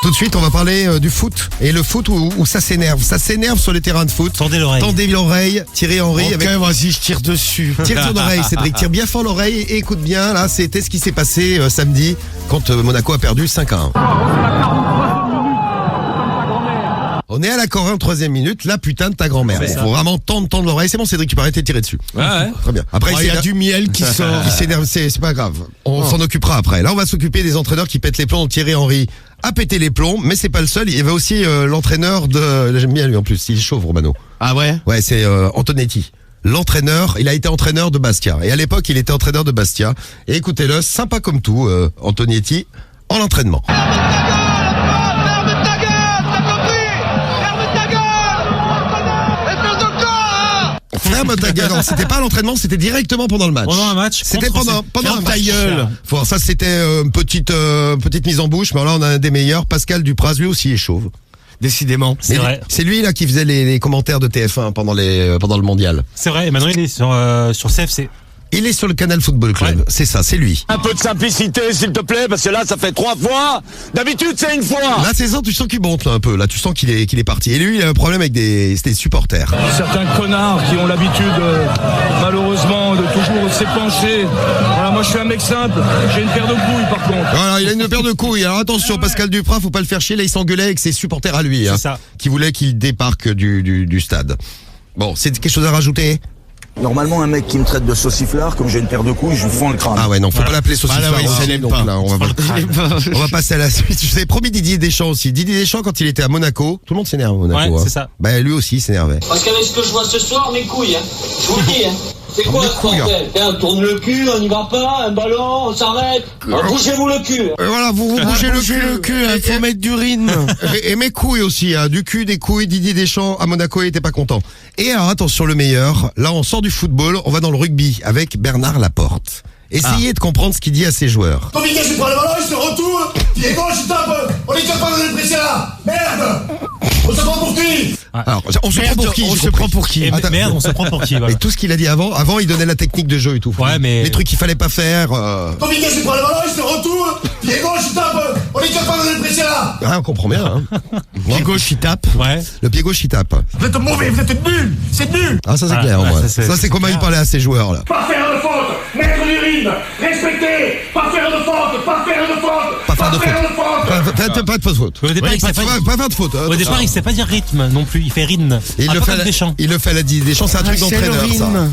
Tout de suite, on va parler du foot. Et le foot où ça s'énerve. Ça s'énerve sur les terrains de foot. Tendez l'oreille. Tendez l'oreille, Thierry Henry. Ok, vas-y, je tire dessus. Tire ton oreille, Cédric. Tire bien fort l'oreille et écoute bien. Là, c'était ce qui s'est passé samedi quand Monaco a perdu 5-1. On est à la 43e minute, la putain de ta grand-mère. Il faut vraiment tendre l'oreille. C'est bon, Cédric, tu peux arrêter de tirer dessus. Ouais. Très bien. Après, Il y a du miel qui sort. il s'énerve, c'est pas grave. On s'en occupera après. Là, on va s'occuper des entraîneurs qui pètent les plombs. Thierry Henry a pété les plombs, mais c'est pas le seul. Il y avait aussi l'entraîneur de... J'aime bien lui en plus, il est chauve, Romano. Ah ouais? Ouais, c'est Antonetti. L'entraîneur, il a été entraîneur de Bastia. Et à l'époque, il était entraîneur de Bastia. Et écoutez-le, sympa comme tout, Antonetti, en entraînement. Ferme ta gueule. Non, c'était pas à l'entraînement, c'était directement pendant le match. Pendant un match. C'était pendant un ta match. gueule. Bon, ça c'était une petite mise en bouche, mais là on a un des meilleurs. Pascal Dupraz, lui aussi est chauve. Décidément. C'est vrai. C'est lui là qui faisait les commentaires de TF1 pendant le mondial. C'est vrai. Et maintenant il est sur CFC. Il est sur le Canal Football Club. Ouais. C'est ça, c'est lui. Un peu de simplicité, s'il te plaît, parce que là, ça fait 3 fois. D'habitude, c'est une fois. Là, c'est ça, tu sens qu'il monte là un peu. Là, tu sens qu'il est parti. Et lui, il a un problème avec des supporters. Certains connards qui ont l'habitude, malheureusement, de toujours s'épancher. Voilà, moi je suis un mec simple, j'ai une paire de couilles par contre. Voilà, il a une paire de couilles. Alors attention, Pascal Dupraz, faut pas le faire chier. Là, il s'engueulait avec ses supporters à lui, C'est ça. qui voulaient qu'il débarque du stade. Bon, c'est quelque chose à rajouter? Normalement, un mec qui me traite de sauciflard, comme j'ai une paire de couilles, je lui fends le crâne. Ah ouais, non, faut pas l'appeler sauciflard. Voilà, ouais, il s'élève donc pas. là, on va passer à la suite. Je vous avais promis Didier Deschamps aussi. Didier Deschamps, quand il était à Monaco, tout le monde s'énerve à Monaco. Ouais, hein. c'est ça. Bah, lui aussi, il s'énervait. Parce qu'avec ce que je vois ce soir, mes couilles, hein. Je vous le dis, hein. C'est quoi Mes ce couilles, bordel? On tourne le cul, on n'y va pas, un ballon, on s'arrête. Bougez-vous le cul. Voilà, vous bougez le cul. Il faut mettre du rythme. Et mes couilles aussi, hein. Du cul, des couilles. Didier Deschamps à Monaco, il était pas content. Et alors, attention, le meilleur. Là, on sort du football, on va dans le rugby avec Bernard Laporte. Essayez de comprendre ce qu'il dit à ses joueurs. Compliqué, je prends le ballon, je te retourne. Pied gauche, je tape. On est capable de le presser là. Merde. On se prend pour qui? Alors, on se prend pour qui? On j'ai se compris. prend pour qui? Et Attends. merde, on se prend pour qui? Voilà. Et tout ce qu'il a dit avant, il donnait la technique de jeu et tout. Ouais, mais- Les trucs qu'il fallait pas faire. Compliqué, je prends le ballon, je te retourne. Pied gauche, je tape. On est capable de le presser là. Ah, on comprend bien, hein. Pied gauche, il tape. Ouais. Le pied gauche, il tape. Vous êtes mauvais, vous êtes nuls. C'est nul. Ah, ça c'est Ah, clair, ouais, moi. ça, c'est Ça, c'est comment il clair. parlait à ses joueurs, là. Pas faire de faute. Mettre du rythme. Respecter. Pas faire de faute. Pas faire de faute. Pas faire de faute. Pas de faute. Au départ, il sait Pas pas. faire de faute. hein. Au départ, il sait pas dire rythme non plus. Il fait rythme. Et Un peu comme Deschamps. il le fait à la Didier Deschamps, c'est un truc C'est le d'entraîneur, ça. rythme.